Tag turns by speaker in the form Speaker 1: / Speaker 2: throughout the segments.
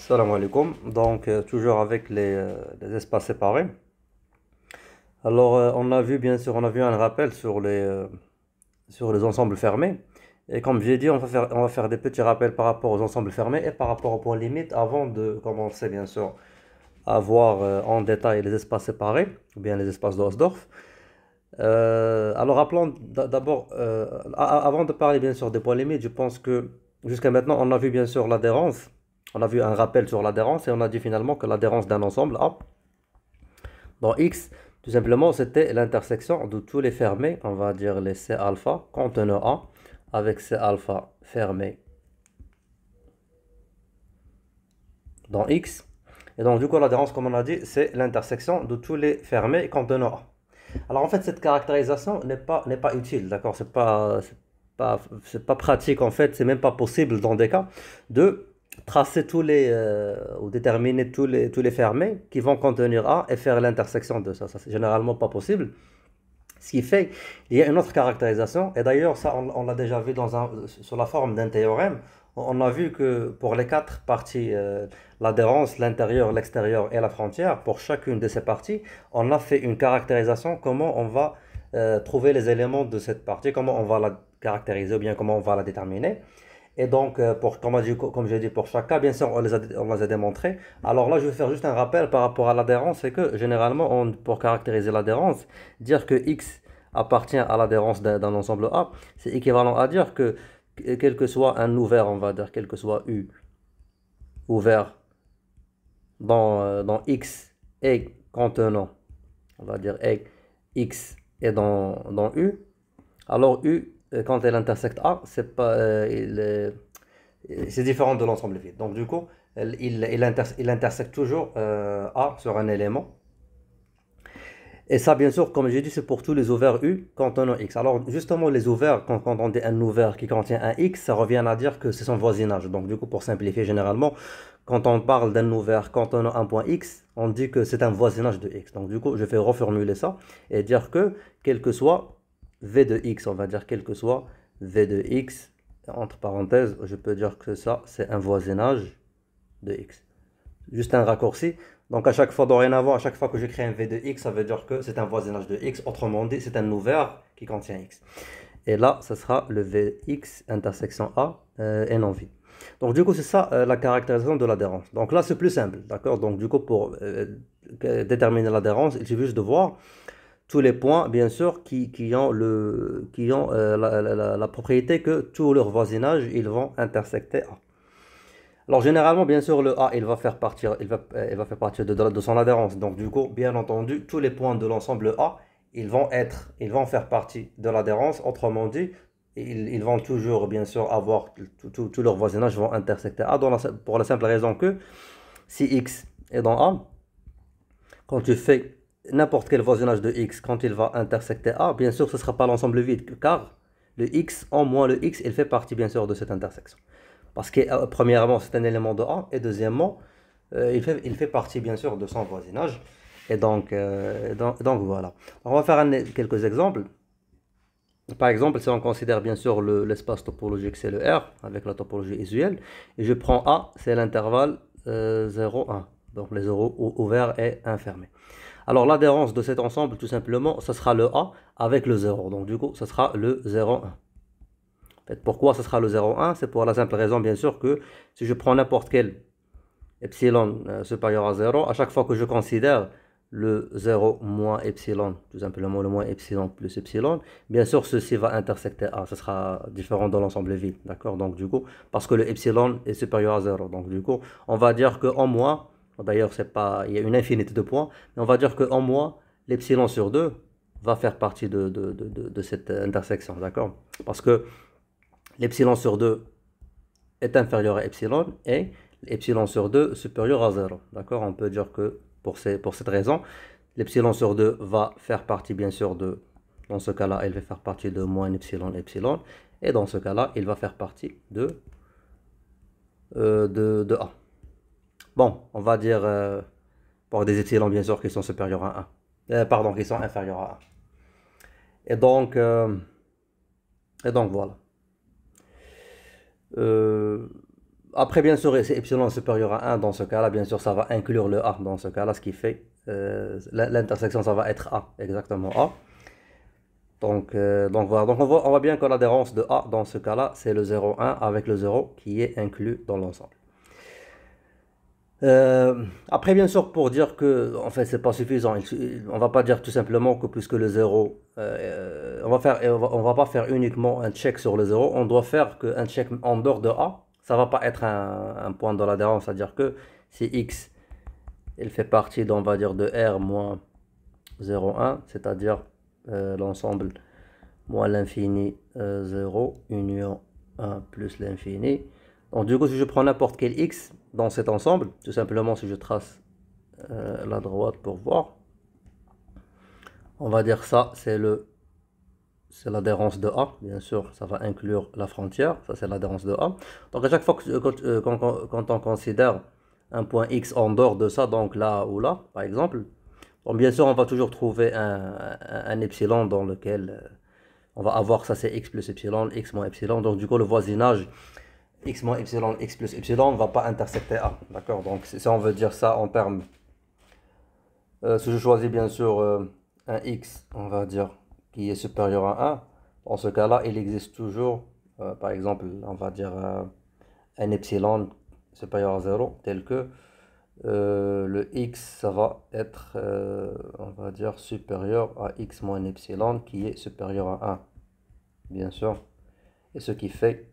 Speaker 1: Salam alaikum. Donc, toujours avec les espaces séparés. Alors, on a vu, bien sûr, on a vu un rappel sur les ensembles fermés. Et comme j'ai dit, on va faire des petits rappels par rapport aux ensembles fermés et par rapport aux points limites avant de commencer, bien sûr, à voir en détail les espaces séparés, ou bien les espaces de Hausdorff. Alors, rappelons d'abord, avant de parler, bien sûr, des points limites, je pense que jusqu'à maintenant, on a vu, bien sûr, l'adhérence. On a vu un rappel sur l'adhérence et on a dit finalement que l'adhérence d'un ensemble A dans X, tout simplement, c'était l'intersection de tous les fermés, on va dire les C alpha contenant A, avec C alpha fermé dans X. Et donc, du coup, l'adhérence, comme on a dit, c'est l'intersection de tous les fermés contenant A. Alors, en fait, cette caractérisation n'est pas utile, d'accord? C'est pas pratique, en fait, c'est même pas possible dans des cas de tracer ou déterminer tous les fermés qui vont contenir A et faire l'intersection de ça. Ça, c'est généralement pas possible. Ce qui fait, il y a une autre caractérisation, et d'ailleurs, ça, on l'a déjà vu sous la forme d'un théorème. On a vu que pour les quatre parties, l'adhérence, l'intérieur, l'extérieur et la frontière, pour chacune de ces parties, on a fait une caractérisation, comment on va trouver les éléments de cette partie, comment on va la caractériser, ou bien comment on va la déterminer. Et donc, comme j'ai dit, pour chaque cas, bien sûr, on les a démontrés. Alors là, je vais faire juste un rappel par rapport à l'adhérence, c'est que généralement, pour caractériser l'adhérence, dire que X appartient à l'adhérence d'un ensemble A, c'est équivalent à dire que quel que soit un ouvert, on va dire, quel que soit U ouvert dans X et contenant, on va dire, et X est dans U, alors U, quand elle intersecte A, c'est pas, c'est différent de l'ensemble vide. Donc du coup, il intersecte toujours A sur un élément. Et ça, bien sûr, comme j'ai dit, c'est pour tous les ouvers U contenant X. Alors justement, les ouvers, quand on dit un ouvert qui contient un X, ça revient à dire que c'est son voisinage. Donc du coup, pour simplifier, généralement, quand on parle d'un ouvert contenant un point X, on dit que c'est un voisinage de X. Donc du coup, je vais reformuler ça et dire que quel que soit V de X, on va dire quel que soit V de X, entre parenthèses, je peux dire que ça, c'est un voisinage de X. Juste un raccourci. Donc à chaque fois, dorénavant, à chaque fois que je crée un V de X, ça veut dire que c'est un voisinage de X. Autrement dit, c'est un ouvert qui contient X. Et là, ce sera le Vx intersection A et non V. Donc du coup, c'est ça la caractérisation de l'adhérence. Donc là, c'est plus simple, d'accord? Donc du coup, pour déterminer l'adhérence, il suffit juste de voir tous les points, bien sûr, qui ont la propriété que tous leurs voisinages, ils vont intersecter A. Alors généralement, bien sûr, le A, il va faire partie de son adhérence. Donc du coup, bien entendu, tous les points de l'ensemble A, ils vont faire partie de l'adhérence. Autrement dit, ils vont toujours, bien sûr, avoir tous leurs voisinages vont intersecter A pour la simple raison que si X est dans A, quand tu fais n'importe quel voisinage de X, quand il va intersecter A, bien sûr, ce ne sera pas l'ensemble vide, car le X, en moins le X, il fait partie, bien sûr, de cette intersection. Parce que, premièrement, c'est un élément de A, et deuxièmement, il fait partie, bien sûr, de son voisinage. Et donc voilà. On va faire quelques exemples. Par exemple, si on considère bien sûr l'espace topologique, c'est le R, avec la topologie usuelle, et je prends A, c'est l'intervalle 0, 1. Donc les zéros ouverts et fermés. Alors l'adhérence de cet ensemble, tout simplement, ce sera le A avec le 0. Donc du coup, ce sera le 0, 1. En fait, pourquoi ce sera le 0, 1? C'est pour la simple raison, bien sûr, que si je prends n'importe quel epsilon supérieur à 0, à chaque fois que je considère le 0 moins epsilon, tout simplement le moins epsilon plus epsilon, bien sûr ceci va intersecter A, ce sera différent dans l'ensemble vide, d'accord? Donc du coup, parce que le epsilon est supérieur à 0, donc du coup, on va dire qu'en moins, d'ailleurs c'est pas, il y a une infinité de points, mais on va dire qu'en moins, l'epsilon sur 2 va faire partie de cette intersection, d'accord? Parce que l'epsilon sur 2 est inférieur à epsilon et l'epsilon sur 2 supérieur à 0. D'accord? On peut dire que pour cette raison, l'epsilon sur 2 va faire partie bien sûr dans ce cas-là, elle va faire partie de moins epsilon epsilon. Et dans ce cas-là, il va faire partie de A. Bon, on va dire pour des epsilons bien sûr qui sont supérieurs à 1. Pardon, qui sont inférieurs à 1. Et donc, voilà. Euh, Après, bien sûr, si epsilon est supérieur à 1, dans ce cas-là, bien sûr, ça va inclure le A dans ce cas-là, ce qui fait l'intersection, ça va être A, exactement A. Donc voilà, donc on voit bien que l'adhérence de A dans ce cas-là, c'est le 0,1 avec le 0 qui est inclus dans l'ensemble. Après, bien sûr, pour dire que, en fait, c'est pas suffisant, on va pas dire tout simplement que puisque le 0, on va pas faire uniquement un check sur le 0, on doit faire un check en dehors de A, ça va pas être un point de l'adhérence, c'est-à-dire que si X, il fait partie, on va dire, de R moins 0,1, c'est-à-dire l'ensemble moins l'infini 0, union 1 plus l'infini. Donc du coup, si je prends n'importe quel x dans cet ensemble, tout simplement si je trace la droite pour voir, on va dire ça, c'est l'adhérence de A, bien sûr, ça va inclure la frontière, ça c'est l'adhérence de A. Donc à chaque fois quand on considère un point X en dehors de ça, donc là ou là, par exemple, bon, bien sûr, on va toujours trouver un epsilon dans lequel on va avoir ça, c'est X plus epsilon, X moins epsilon. Donc du coup, le voisinage X moins epsilon, X plus epsilon ne va pas intersecter A. D'accord? Donc si on veut dire ça en termes, si je choisis bien sûr un X, on va dire, qui est supérieur à 1, dans ce cas-là, il existe toujours, par exemple, on va dire un epsilon supérieur à 0, tel que le x, ça va être, on va dire, supérieur à x moins epsilon, qui est supérieur à 1, bien sûr. Et ce qui fait,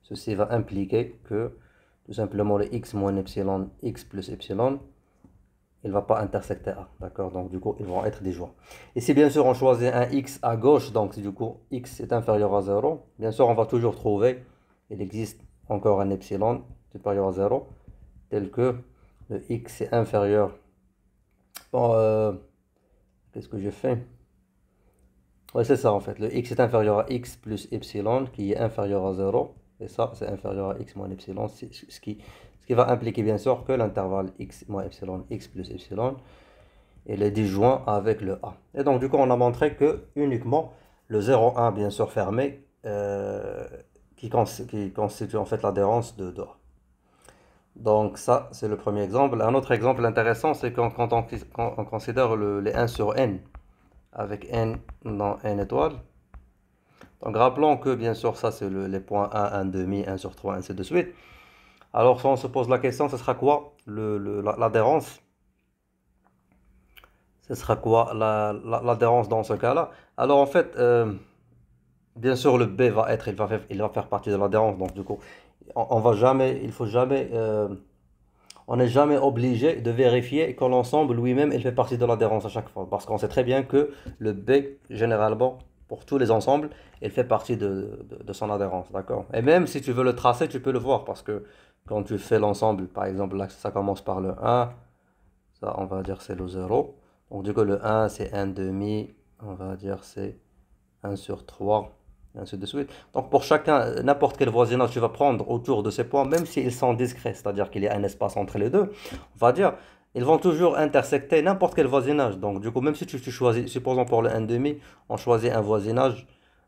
Speaker 1: ceci va impliquer que, tout simplement, le x moins epsilon, x plus epsilon, il ne va pas intersecter A, d'accord? Donc, du coup, ils vont être disjoints. Et si, bien sûr, on choisit un x à gauche, donc, si du coup, x est inférieur à 0, bien sûr, on va toujours trouver, il existe encore un epsilon supérieur à 0, tel que le x est inférieur. Bon, qu'est-ce que j'ai fait? Ouais, c'est ça en fait. Le x est inférieur à x plus epsilon qui est inférieur à 0. Et ça, c'est inférieur à x moins epsilon. Ce qui va impliquer bien sûr que l'intervalle x moins epsilon, x plus epsilon, il est disjoint avec le a. Et donc du coup, on a montré que uniquement le 0,1 bien sûr fermé qui constitue en fait l'adhérence de A. Donc ça, c'est le premier exemple. Un autre exemple intéressant, c'est quand on considère les 1 sur n, avec n dans n étoiles. Donc rappelons que bien sûr, ça c'est les points 1, 1 demi, 1 sur 3, ainsi de suite. Alors si on se pose la question, ce sera quoi l'adhérence? Ce sera quoi l'adhérence dans ce cas-là? Alors en fait, bien sûr, le B va être, il va faire partie de l'adhérence. Donc du coup, on va jamais, il faut jamais... on n'est jamais obligé de vérifier que l'ensemble lui-même il fait partie de l'adhérence à chaque fois. Parce qu'on sait très bien que le B, généralement, pour tous les ensembles, il fait partie de son adhérence. D'accord? Et même si tu veux le tracer, tu peux le voir. Parce que quand tu fais l'ensemble, par exemple, là, ça commence par le 1. Ça, on va dire c'est le 0. Donc du coup, le 1, c'est 1 demi. On va dire c'est 1 sur 3. Ainsi de suite. Donc pour chacun, n'importe quel voisinage tu vas prendre autour de ces points, même s'ils sont discrets, c'est-à-dire qu'il y a un espace entre les deux, on va dire, ils vont toujours intersecter n'importe quel voisinage. Donc du coup, même si tu choisis, supposons pour le 1,5, on choisit un voisinage,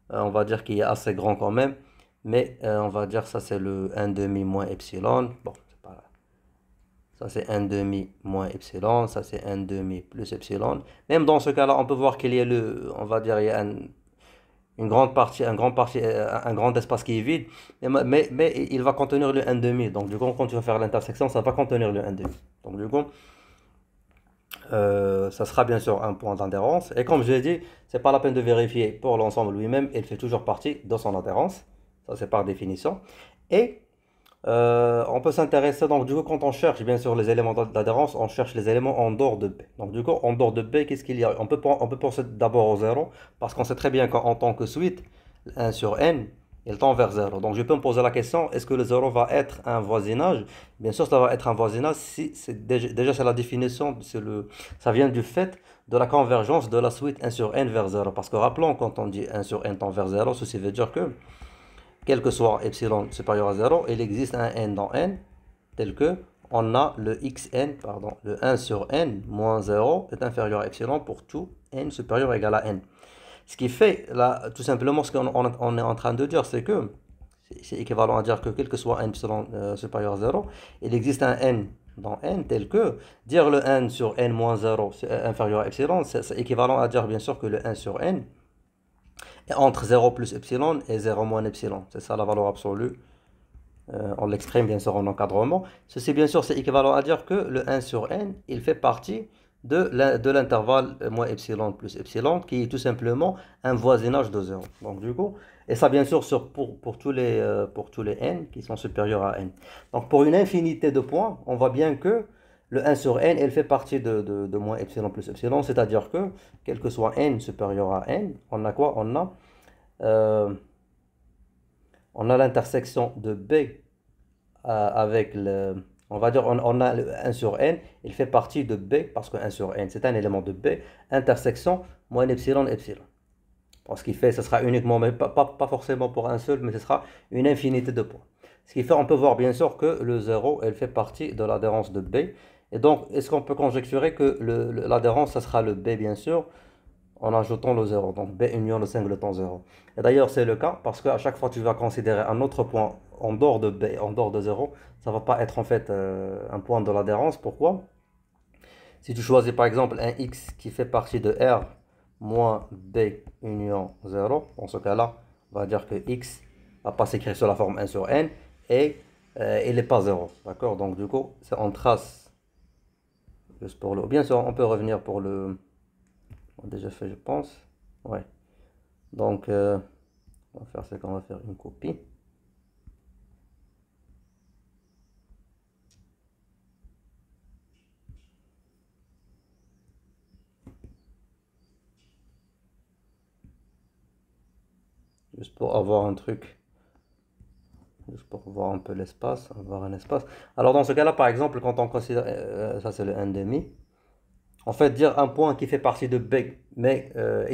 Speaker 1: on va dire qu'il est assez grand quand même, mais on va dire ça c'est le 1,5 moins epsilon. Bon, c'est pas... Ça c'est 1,5 moins epsilon, ça c'est 1,5 plus epsilon. Même dans ce cas-là, on peut voir qu'il y a on va dire, il y a un grand espace qui est vide, mais il va contenir le 1,5. Donc, du coup, quand tu vas faire l'intersection, ça va contenir le 1,5. Donc, du coup, ça sera bien sûr un point d'adhérence. Et comme je l'ai dit, c'est pas la peine de vérifier pour l'ensemble lui-même, il fait toujours partie de son adhérence. Ça, c'est par définition. Et on peut s'intéresser, donc du coup, quand on cherche bien sûr les éléments d'adhérence, on cherche les éléments en dehors de B. Donc du coup, en dehors de B, qu'est-ce qu'il y a? On peut penser d'abord au 0, parce qu'on sait très bien qu'en tant que suite, 1 sur n, il tend vers 0. Donc je peux me poser la question, est-ce que le 0 va être un voisinage? Bien sûr, ça va être un voisinage si c'est déjà c'est la définition, ça vient du fait de la convergence de la suite 1 sur n vers 0. Parce que rappelons, quand on dit 1 sur n tend vers 0, ceci veut dire que quel que soit epsilon supérieur à 0, il existe un n dans n, tel que on a le xn, pardon, le 1 sur n moins 0 est inférieur à epsilon pour tout n supérieur ou égal à n. Ce qui fait, là, tout simplement, ce qu'on est en train de dire, c'est que C'est équivalent à dire que quel que soit n epsilon supérieur à 0, il existe un n dans n tel que dire le n sur n moins 0 c'est inférieur à epsilon, c'est équivalent à dire bien sûr que le n sur n est entre 0 plus epsilon et 0 moins epsilon. C'est ça la valeur absolue. On l'exprime bien sûr en encadrement. Ceci bien sûr c'est équivalent à dire que le 1 sur n, il fait partie de l'intervalle moins epsilon plus epsilon qui est tout simplement un voisinage de 0. Donc du coup, et ça bien sûr pour tous les n qui sont supérieurs à n. Donc pour une infinité de points, on voit bien que le 1 sur n, elle fait partie de moins epsilon plus epsilon, c'est-à-dire que quel que soit n supérieur à n, on a quoi? Euh, on a l'intersection de b avec le... On va dire, on a le 1 sur n, il fait partie de b, parce que 1 sur n, c'est un élément de b, intersection moins epsilon, epsilon. Ce qui fait, ce sera uniquement, mais pas forcément pour un seul, mais ce sera une infinité de points. Ce qui fait, on peut voir bien sûr que le 0, elle fait partie de l'adhérence de b. Et donc, est-ce qu'on peut conjecturer que l'adhérence, ce sera le b, bien sûr, en ajoutant le 0. Donc B union le singleton 0. Et d'ailleurs, c'est le cas parce qu'à chaque fois que tu vas considérer un autre point en dehors de B, en dehors de 0, ça ne va pas être en fait un point de l'adhérence. Pourquoi? Si tu choisis par exemple un X qui fait partie de R moins B union 0, dans ce cas-là, on va dire que X ne va pas s'écrire sur la forme 1 sur N et il n'est pas 0. D'accord? Donc du coup, c'est en trace juste pour le... Bien sûr, on peut revenir pour le... On a déjà fait, je pense. Ouais. Donc, on va faire ce qu'on va faire une copie. Juste pour avoir un truc. Juste pour voir un peu l'espace. Avoir un espace. Alors, dans ce cas-là, par exemple, quand on considère. Ça, c'est le 1,5. En fait, dire un point qui fait partie de B, mais.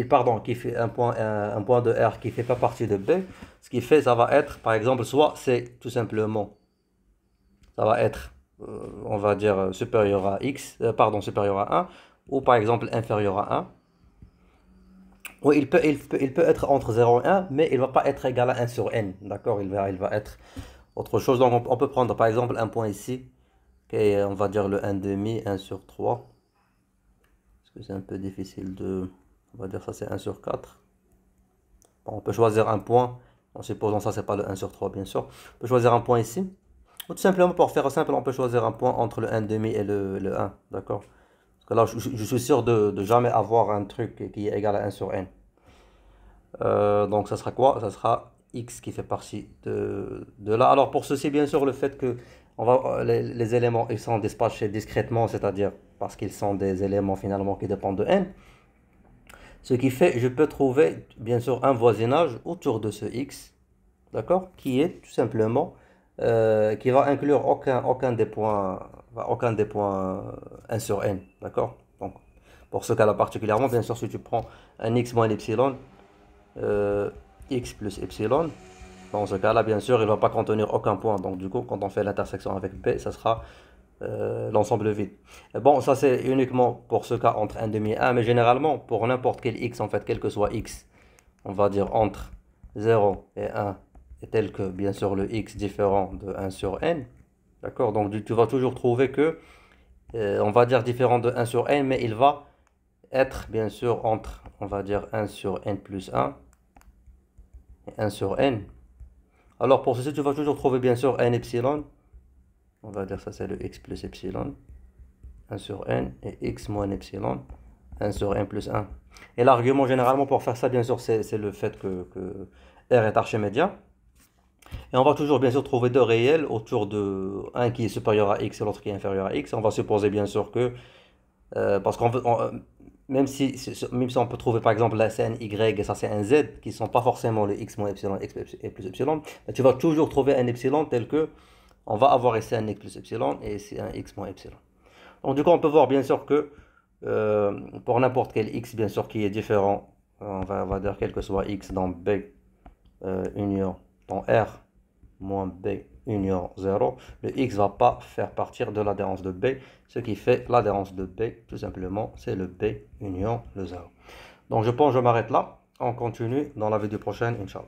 Speaker 1: Pardon, qui fait un point de R qui fait pas partie de B. Ce qui fait, ça va être, par exemple, soit c'est tout simplement. Ça va être, on va dire, supérieur à X. Pardon, supérieur à 1. Ou par exemple, inférieur à 1. Oui, il peut être entre 0 et 1, mais il ne va pas être égal à 1 sur n. D'accord? Il va être autre chose. Donc, on peut prendre par exemple un point ici, qui est, on va dire le 1,5, 1 sur 3. Parce que c'est un peu difficile de. On va dire ça, c'est 1 sur 4. Bon, on peut choisir un point, en supposant ça, c'est pas le 1 sur 3, bien sûr. On peut choisir un point ici. Ou tout simplement, pour faire simple, on peut choisir un point entre le 1,5 et le 1. D'accord? Parce que là, je suis sûr de jamais avoir un truc qui est égal à 1 sur n. Donc ça sera quoi? Ça sera x qui fait partie de là. Alors pour ceci, bien sûr, le fait que les éléments ils sont dispatchés discrètement, c'est-à-dire parce qu'ils sont des éléments finalement qui dépendent de n. Ce qui fait, je peux trouver bien sûr un voisinage autour de ce x, d'accord? Qui est tout simplement, qui va inclure aucun des points 1 sur n, d'accord? Donc pour ce cas-là particulièrement, bien sûr, si tu prends un x moins epsilon, x plus epsilon, dans ce cas-là, bien sûr, il ne va pas contenir aucun point. Donc, du coup, quand on fait l'intersection avec b, ça sera l'ensemble vide. Et bon, ça c'est uniquement pour ce cas entre 1,5 et 1, mais généralement, pour n'importe quel x, en fait, quel que soit x, on va dire entre 0 et 1, et tel que, bien sûr, le x différent de 1 sur n, d'accord? Donc, tu vas toujours trouver que, on va dire différent de 1 sur n, mais il va être, bien sûr, entre, on va dire 1 sur n plus 1, 1 sur n. Alors pour ceci, tu vas toujours trouver bien sûr n epsilon. On va dire ça c'est le x plus epsilon. 1 sur n et x moins epsilon. 1 sur n plus 1. Et l'argument généralement pour faire ça, bien sûr, c'est le fait que R est archimédien. Et on va toujours bien sûr trouver deux réels autour de un qui est supérieur à x et l'autre qui est inférieur à x. On va supposer bien sûr que, parce qu'on veut, même si on peut trouver par exemple la c'est un y et ça c'est un z qui ne sont pas forcément le x moins epsilon, x et plus epsilon, mais tu vas toujours trouver un epsilon tel que on va avoir ici un x plus epsilon et ici un x moins epsilon. Donc du coup on peut voir bien sûr que pour n'importe quel x bien sûr qui est différent, on va dire quel que soit x dans b union dans r moins b union 0, le x va pas faire partir de l'adhérence de b, ce qui fait l'adhérence de b, tout simplement, c'est le b union le 0. Donc je pense que je m'arrête là, on continue dans la vidéo prochaine, Inch'Allah.